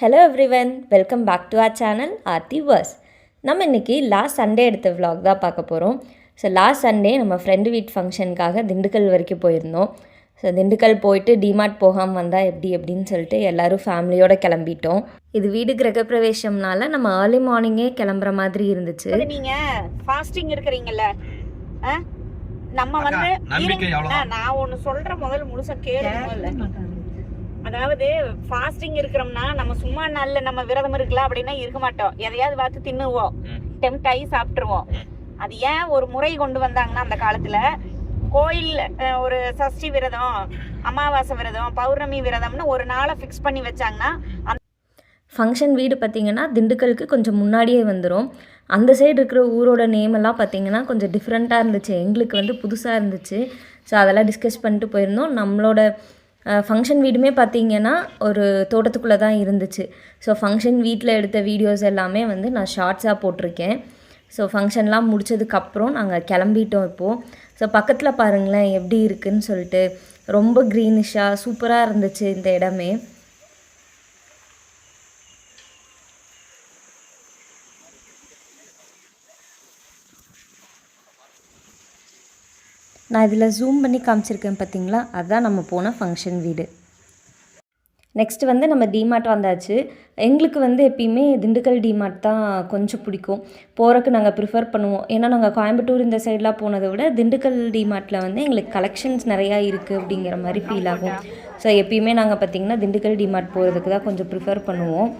Hello everyone, welcome back to our channel Aarthi வர்ஸ். நம்ம இன்றைக்கி லாஸ்ட் சண்டே எடுத்த விலாக் தான் பார்க்க போகிறோம். ஸோ லாஸ்ட் சண்டே நம்ம ஃப்ரெண்டு வீட் ஃபங்க்ஷனுக்காக திண்டுக்கல் வரைக்கும் போயிருந்தோம். ஸோ திண்டுக்கல் போயிட்டு டிமார்ட் போகாமல் வந்தால் அப்படின்னு சொல்லிட்டு எல்லோரும் ஃபேமிலியோடு கிளம்பிட்டோம். இது வீடு கிரகப்பிரவேசம்னால நம்ம ஏர்லி மார்னிங்கே கிளம்புற மாதிரி இருந்துச்சு. நீங்கள் ஃபாஸ்டிங் இருக்கிறீங்கல்ல, நம்ம வந்து நான் ஒன்று சொல்கிறேன், முதல்ல முழுசாக கேளுங்க. அதாவது ஃபாஸ்டிங் இருக்கிறோம்னா நம்ம சும்மா நாள்ல நம்ம விரதம் இருக்கலாம் அப்படின்னா இருக்க மாட்டோம். எதையாவது பார்த்து தின்னுவோம், டெம்ட் ஆகி சாப்பிட்டுருவோம். அது ஏன் ஒரு முறை கொண்டு வந்தாங்கன்னா, அந்த காலத்துல கோயில் ஒரு சஷ்டி விரதம், அமாவாசை விரதம், பௌர்ணமி விரதம்னு ஒரு நாளை ஃபிக்ஸ் பண்ணி வச்சாங்கன்னா, ஃபங்க்ஷன் வீடு பார்த்திங்கன்னா திண்டுக்கலுக்கு கொஞ்சம் முன்னாடியே வந்துடும். அந்த சைடு இருக்கிற ஊரோட நேமெல்லாம் பார்த்திங்கன்னா கொஞ்சம் டிஃப்ரெண்ட்டாக இருந்துச்சு. எங்களுக்கு வந்து புதுசாக இருந்துச்சு. ஸோ அதெல்லாம் டிஸ்கஸ் பண்ணிட்டு போயிருந்தோம். நம்மளோட ஃபங்க்ஷன் வீடுமே பார்த்திங்கன்னா ஒரு தோட்டத்துக்குள்ளே தான் இருந்துச்சு. ஸோ ஃபங்க்ஷன் வீட்டில் எடுத்த வீடியோஸ் எல்லாமே வந்து நான் ஷார்ட்ஸாக போட்டிருக்கேன். ஸோ ஃபங்க்ஷன்லாம் முடித்ததுக்கப்புறம் நாங்கள் கிளம்பிட்டோம் இப்போது. ஸோ பக்கத்தில் பாருங்களேன் எப்படி இருக்குதுன்னு சொல்லிட்டு, ரொம்ப க்ரீனிஷாக சூப்பராக இருந்துச்சு இந்த இடமே. நான் இதில் ஜூம் பண்ணி காமிச்சிருக்கேன் பார்த்திங்களா, அதுதான் நம்ம போன ஃபங்க்ஷன் வீடு. நெக்ஸ்ட்டு வந்து நம்ம டிமார்ட் வந்தாச்சு. எங்களுக்கு வந்து எப்பயுமே திண்டுக்கல் டிமார்ட் தான் கொஞ்சம் பிடிக்கும். போகிறக்கு நாங்கள் ப்ரிஃபர் பண்ணுவோம். ஏன்னா நாங்கள் கோயம்புத்தூர் இந்த சைடெலாம் போனதை விட திண்டுக்கல் டிமார்ட்டில் வந்து எங்களுக்கு கலெக்ஷன்ஸ் நிறையா இருக்குது அப்படிங்கிற மாதிரி ஃபீல் ஆகும். ஸோ எப்பயுமே நாங்கள் பார்த்திங்கன்னா திண்டுக்கல் டிமார்ட் போகிறதுக்கு தான் கொஞ்சம் ப்ரிஃபர் பண்ணுவோம்.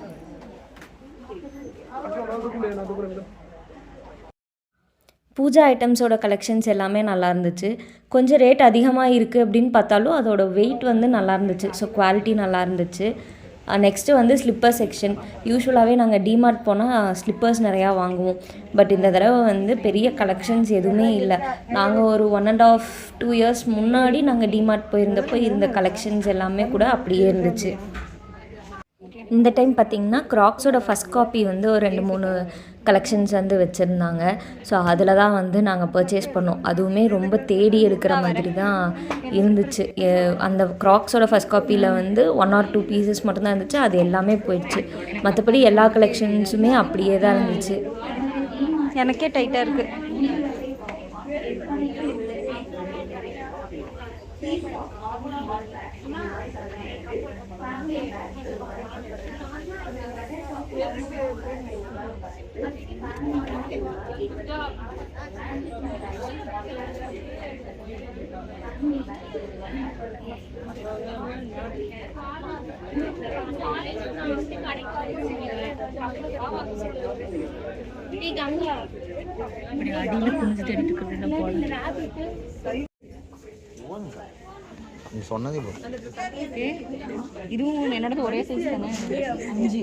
பூஜா ஐட்டம்ஸோட கலெக்ஷன்ஸ் எல்லாமே நல்லா இருந்துச்சு. கொஞ்சம் ரேட் அதிகமாக இருக்குது அப்படின்னு பார்த்தாலும் அதோட வெயிட் வந்து நல்லா இருந்துச்சு. ஸோ குவாலிட்டி நல்லா இருந்துச்சு. நெக்ஸ்ட்டு வந்து ஸ்லிப்பர் செக்ஷன். யூஸ்வலாகவே நாங்கள் டிமார்ட் போனால் ஸ்லிப்பர்ஸ் நிறையா வாங்குவோம். பட் இந்த தடவை வந்து பெரிய கலெக்ஷன்ஸ் எதுவுமே இல்லை. நாங்கள் ஒரு 1.5 2 இயர்ஸ் முன்னாடி நாங்கள் டிமார்ட் போயிருந்தப்போ இருந்த கலெக்ஷன்ஸ் எல்லாமே கூட அப்படியே இருந்துச்சு. இந்த டைம் பார்த்திங்கன்னா க்ராக்ஸோட ஃபஸ்ட் காப்பி வந்து ஒரு 2-3 கலெக்ஷன்ஸ் வந்து வச்சுருந்தாங்க. ஸோ அதில் தான் வந்து நாங்கள் பர்ச்சேஸ் பண்ணோம். அதுவுமே ரொம்ப தேடி எடுக்கிற மாதிரி தான் இருந்துச்சு. அந்த க்ராக்ஸோட ஃபஸ்ட் காப்பியில் வந்து 1 or 2 பீசஸ் மட்டும்தான் இருந்துச்சு. அது எல்லாமே போயிடுச்சு. மற்றபடி எல்லா கலெக்ஷன்ஸுமே அப்படியே தான் இருந்துச்சு. எனக்கே டைட்டாக இருக்குது. அடியில் குஞ்சிட்டு எடுத்துக்கிறது போல நீ சொன்னதே இதுவும் என்னோட ஒரே சைஸ் தானே, 5.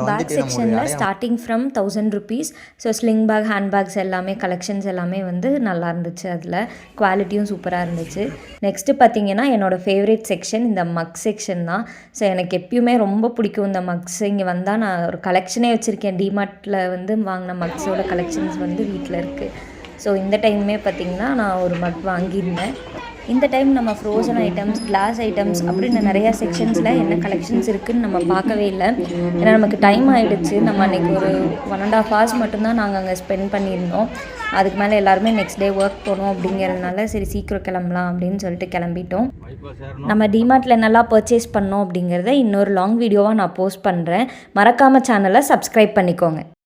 பேக் செக்ஷனில் starting from 1000 rupees. So sling bag, hand bags எல்லாமே கலெக்ஷன்ஸ் எல்லாமே வந்து நல்லா இருந்துச்சு. அதில் குவாலிட்டியும் சூப்பராக இருந்துச்சு. நெக்ஸ்ட்டு பார்த்திங்கன்னா என்னோடய ஃபேவரட் செக்ஷன் இந்த மக் செக்ஷன் தான். ஸோ எனக்கு எப்பயுமே ரொம்ப பிடிக்கும் இந்த மக்ஸ். இங்கே வந்தால் நான் ஒரு கலெக்ஷனே வச்சுருக்கேன். டிமார்ட்டில் வந்து வாங்கின மக்ஸோட கலெக்ஷன்ஸ் வந்து வீட்டில் இருக்குது. ஸோ இந்த டைமே பார்த்திங்கன்னா நான் ஒரு மக் வாங்கியிருந்தேன். இந்த டைம் நம்ம ஃப்ரோசன் ஐட்டம்ஸ், கிளாஸ் ஐட்டம்ஸ் அப்படின்னு நிறையா செக்ஷன்ஸில் என்ன கலெக்ஷன்ஸ் இருக்குதுன்னு நம்ம பார்க்கவே இல்லை. ஏன்னா நமக்கு டைம் ஆகிடுச்சு. நம்ம அன்றைக்கி ஒரு 1.5 hours மட்டும்தான் நாங்கள் அங்கே ஸ்பெண்ட் பண்ணியிருந்தோம். அதுக்கு மேலே எல்லாருமே நெக்ஸ்ட் டே ஒர்க் போகணும் அப்படிங்கிறதுனால சரி சீக்கிரம் கிளம்பலாம் அப்படின்னு சொல்லிட்டு கிளம்பிட்டோம். நம்ம டிமார்ட்டில் என்னெல்லாம் பர்ச்சேஸ் பண்ணோம் அப்படிங்கிறத இன்னொரு லாங் வீடியோவாக நான் போஸ்ட் பண்ணுறேன். மறக்காமல் சேனலை சப்ஸ்கிரைப் பண்ணிக்கோங்க.